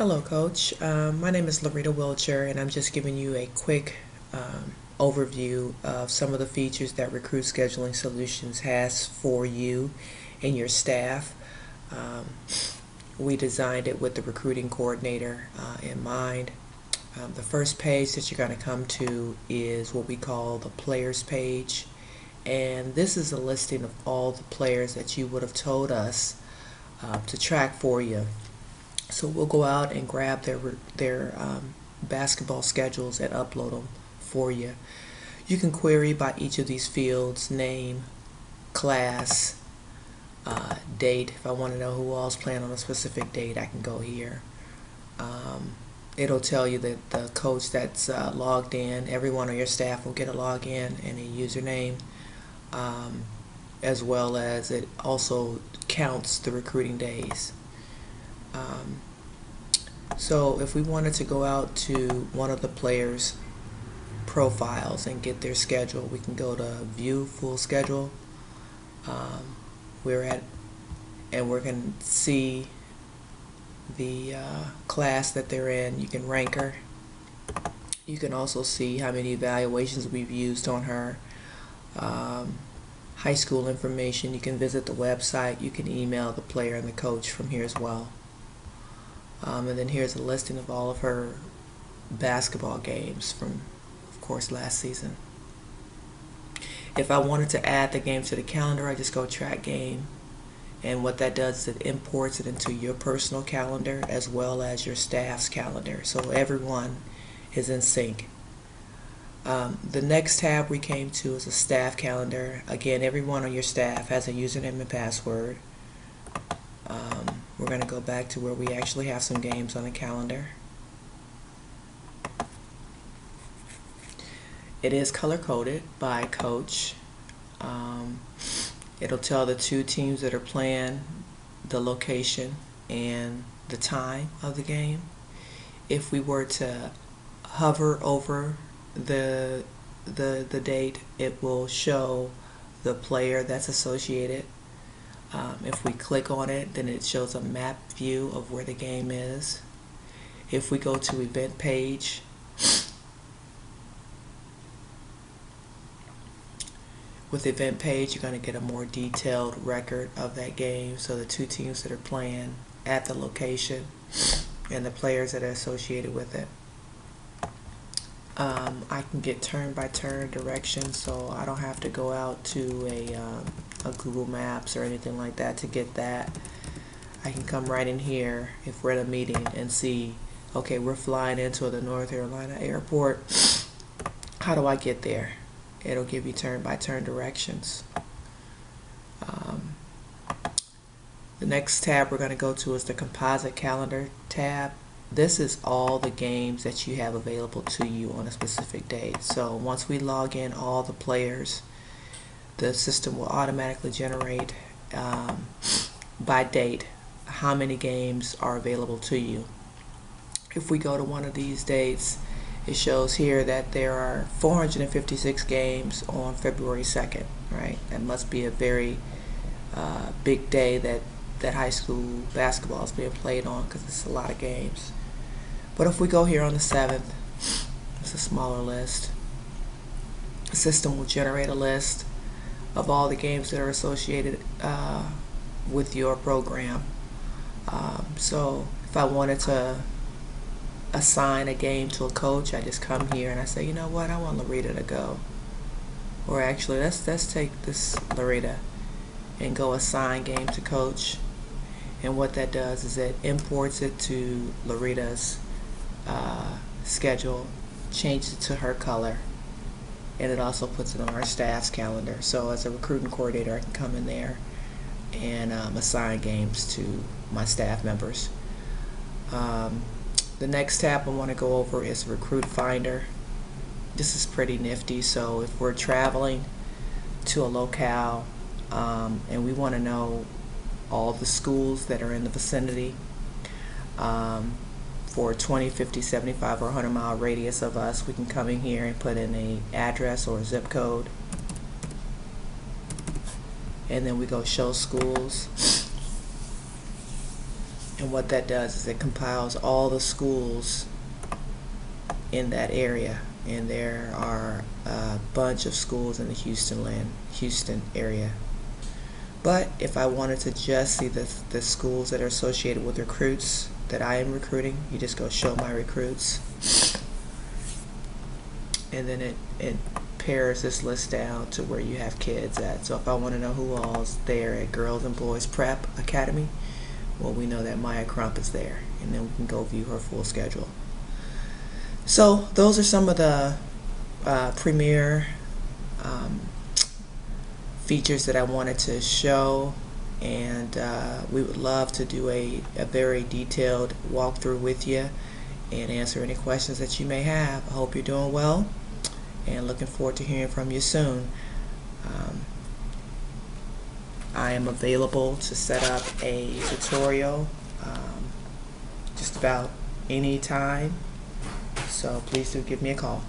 Hello, Coach. My name is Loretta Wilcher, and I'm just giving you a quick overview of some of the features that Recruit Scheduling Solutions has for you and your staff. Um, we designed it with the recruiting coordinator in mind. The first page that you're going to come to is what we call the players page, and this is a listing of all the players that you would have told us to track for you. So we'll go out and grab their basketball schedules and upload them for you. You can query by each of these fields: name, class, date. If I want to know who all's playing on a specific date, I can go here. It'll tell you that the coach that's logged in, everyone on your staff will get a login and a username, as well as it also counts the recruiting days. So if we wanted to go out to one of the players' profiles and get their schedule, we can go to View Full Schedule. We can see the class that they're in. You can rank her. You can also see how many evaluations we've used on her. High school information. You can visit the website. You can email the player and the coach from here as well. And then here's a listing of all of her basketball games from, of course, last season. If I wanted to add the game to the calendar, I just go track game. And what that does is it imports it into your personal calendar as well as your staff's calendar. So everyone is in sync. The next tab we came to is a staff calendar. Again, everyone on your staff has a username and password. We're going to go back to where we actually have some games on the calendar. It is color-coded by coach. It'll tell the two teams that are playing the location and the time of the game. If we were to hover over the date, it will show the player that's associated. If we click on it, then it shows a map view of where the game is. If we go to event page, with event page, you're going to get a more detailed record of that game. So the two teams that are playing at the location and the players that are associated with it. I can get turn-by-turn directions, so I don't have to go out to a Google Maps or anything like that to get that. I can come right in here if we're at a meeting and see, okay, we're flying into the North Carolina airport. How do I get there? It'll give you turn-by-turn directions. The next tab we're going to go to is the composite calendar tab. This is all the games that you have available to you on a specific date. So once we log in all the players, the system will automatically generate by date how many games are available to you. If we go to one of these dates, it shows here that there are 456 games on February 2nd, right? That must be a very big day that high school basketball is being played on, because it's a lot of games. But if we go here on the 7th, it's a smaller list. The system will generate a list of all the games that are associated with your program. So if I wanted to assign a game to a coach, I just come here and I say, you know what, I want Loretta to go. Or actually, let's take this Loretta and go assign game to coach. And what that does is it imports it to Loretta's schedule, changes it to her color, and it also puts it on our staff's calendar. So as a recruiting coordinator, I can come in there and assign games to my staff members. The next tab I want to go over is Recruit Finder. This is pretty nifty. So if we're traveling to a locale and we want to know all the schools that are in the vicinity for 20, 50, 75, or 100 mile radius of us, we can come in here and put in an address or a zip code. And then we go show schools. And what that does is it compiles all the schools in that area, and there are a bunch of schools in the Houston area. But if I wanted to just see the schools that are associated with recruits that I am recruiting, you just go show my recruits, and then it pares this list down to where you have kids at. So if I want to know who all's there at Girls and Boys Prep Academy, well, we know that Maya Crump is there, and then we can go view her full schedule. So those are some of the premier features that I wanted to show, and we would love to do a very detailed walkthrough with you and answer any questions that you may have. I hope you're doing well, and looking forward to hearing from you soon. I am available to set up a tutorial just about any time, so please do give me a call.